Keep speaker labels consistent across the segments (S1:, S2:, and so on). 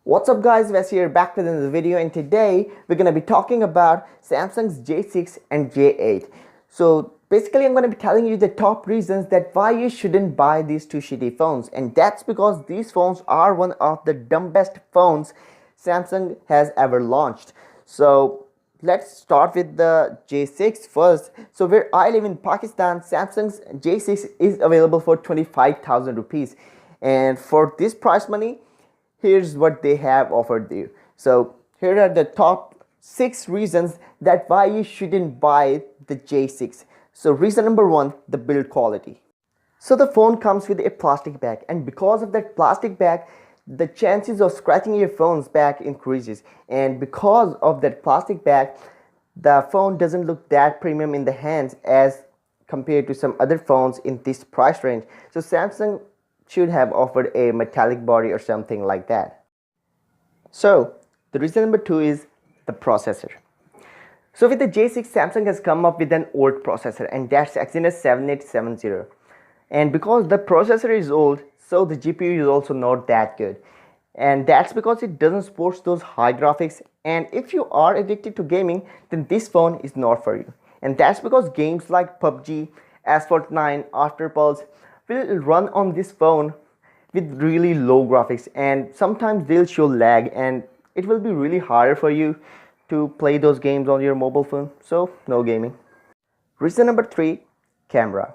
S1: What's up guys, Wes here back with another video, and today we're going to be talking about Samsung's J6 and J8. So basically I'm going to be telling you the top reasons that why you shouldn't buy these two shitty phones, and that's because these phones are one of the dumbest phones Samsung has ever launched. So let's start with the J6 first. So where I live in Pakistan, Samsung's J6 is available for 25,000 rupees, and for this price money here's what they have offered you. So here are the top 6 reasons that why you shouldn't buy the J6. So reason number 1, the build quality. So the phone comes with a plastic bag, and because of that plastic bag, the chances of scratching your phone's back increases, and because of that plastic bag, the phone doesn't look that premium in the hands as compared to some other phones in this price range. So Samsung should have offered a metallic body or something like that. So the reason number 2 is the processor. So with the J6, Samsung has come up with an old processor, and that's Exynos 7870. And because the processor is old, so the GPU is also not that good. And that's because it doesn't support those high graphics, and if you are addicted to gaming, then this phone is not for you. And that's because games like PUBG, Asphalt 9, After Pulse will run on this phone with really low graphics, and sometimes they'll show lag, and it will be really harder for you to play those games on your mobile phone. So no gaming. Reason number 3, camera.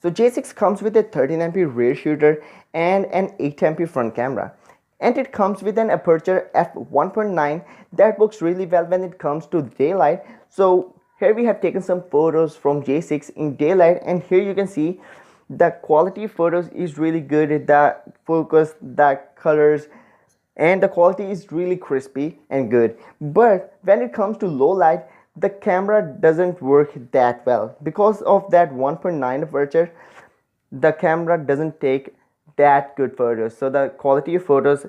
S1: So J6 comes with a 13MP rear shooter and an 8MP front camera, and it comes with an aperture f1.9 that works really well when it comes to daylight. So here we have taken some photos from J6 in daylight, and here you can see the quality of photos is really good, the focus, the colors, and the quality is really crispy and good. But when it comes to low light, the camera doesn't work that well. Because of that 1.9 aperture, the camera doesn't take that good photos, so the quality of photos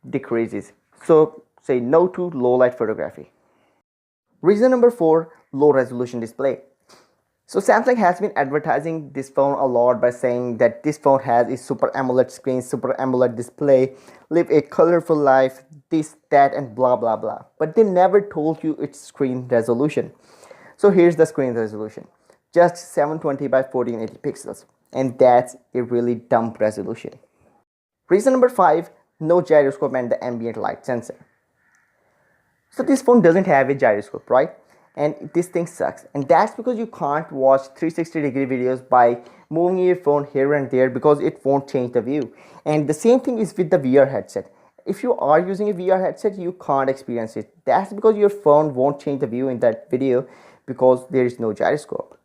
S1: decreases. So say no to low light photography. Reason number 4, low resolution display. So Samsung has been advertising this phone a lot by saying that this phone has a super AMOLED screen, super AMOLED display, live a colorful life, this, that, and blah blah blah. But they never told you its screen resolution. So here's the screen resolution, just 720 by 1480 pixels, and that's a really dumb resolution. Reason number 5, no gyroscope and the ambient light sensor. So this phone doesn't have a gyroscope, right? And this thing sucks, and that's because you can't watch 360-degree videos by moving your phone here and there, because it won't change the view. And the same thing is with the VR headset. If you are using a VR headset, you can't experience it. That's because your phone won't change the view in that video because there is no gyroscope.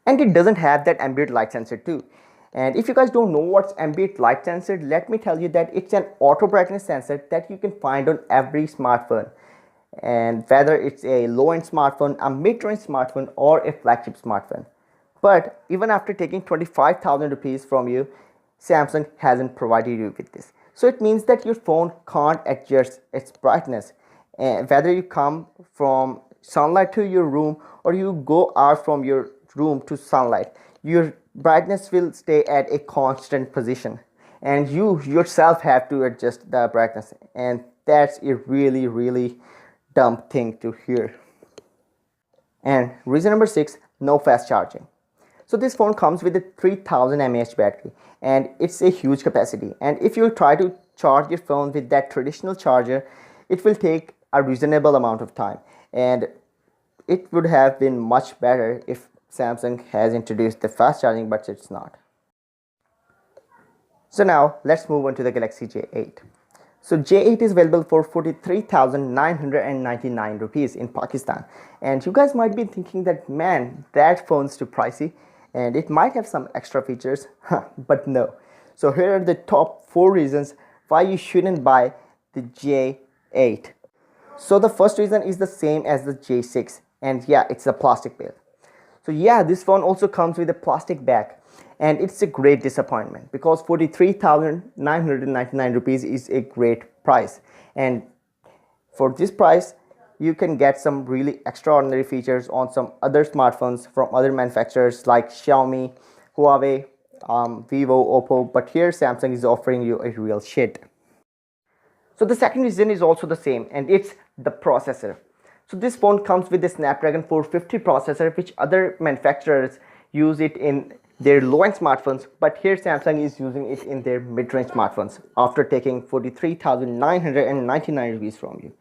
S1: And it doesn't have that ambient light sensor too. And if you guys don't know what's ambient light sensor, let me tell you that it's an auto brightness sensor that you can find on every smartphone. And whether it's a low-end smartphone, a mid-range smartphone, or a flagship smartphone. But even after taking 25,000 rupees from you, Samsung hasn't provided you with this. So it means that your phone can't adjust its brightness. And whether you come from sunlight to your room or you go out from your room to sunlight, your brightness will stay at a constant position, and you yourself have to adjust the brightness, and that's a really dumb thing to hear. And reason number 6, no fast charging. So this phone comes with a 3000 mAh battery, and it's a huge capacity, and if you try to charge your phone with that traditional charger, it will take a reasonable amount of time, and it would have been much better if Samsung has introduced the fast charging, but it's not. So now let's move on to the Galaxy J8. So J8 is available for 43,999 rupees in Pakistan, and you guys might be thinking that, man, that phone's too pricey and it might have some extra features, but no. So here are the top 4 reasons why you shouldn't buy the J8. So the first reason is the same as the J6, and yeah, it's a plastic build. So yeah, this phone also comes with a plastic bag, and it's a great disappointment because 43,999 rupees is a great price, and for this price you can get some really extraordinary features on some other smartphones from other manufacturers like Xiaomi, Huawei, Vivo, Oppo, but here Samsung is offering you a real shit. So the second reason is also the same, and it's the processor. So this phone comes with the Snapdragon 450 processor, which other manufacturers use it in their low-end smartphones, but here Samsung is using it in their mid-range smartphones after taking 43,999 rupees from you.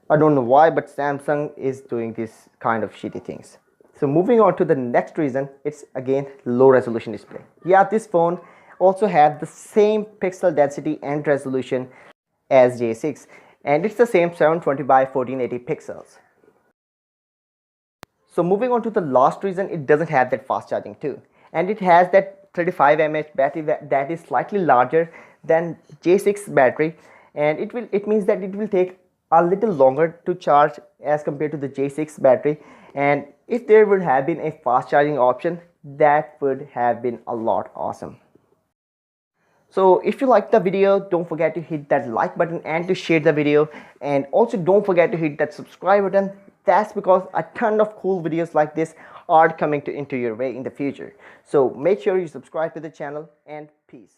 S1: I don't know why, but Samsung is doing this kind of shitty things. So moving on to the next reason, it's again low resolution display. Yeah, this phone also has the same pixel density and resolution as J6, and it's the same 720 by 1480 pixels. So moving on to the last reason, it doesn't have that fast charging too, and it has that 35 mAh battery that is slightly larger than J6 battery, and it means that it will take a little longer to charge as compared to the J6 battery. And if there would have been a fast charging option, that would have been a lot awesome. So if you liked the video, don't forget to hit that like button and to share the video, and also don't forget to hit that subscribe button. That's because a ton of cool videos like this are coming into your way in the future. So make sure you subscribe to the channel, and peace.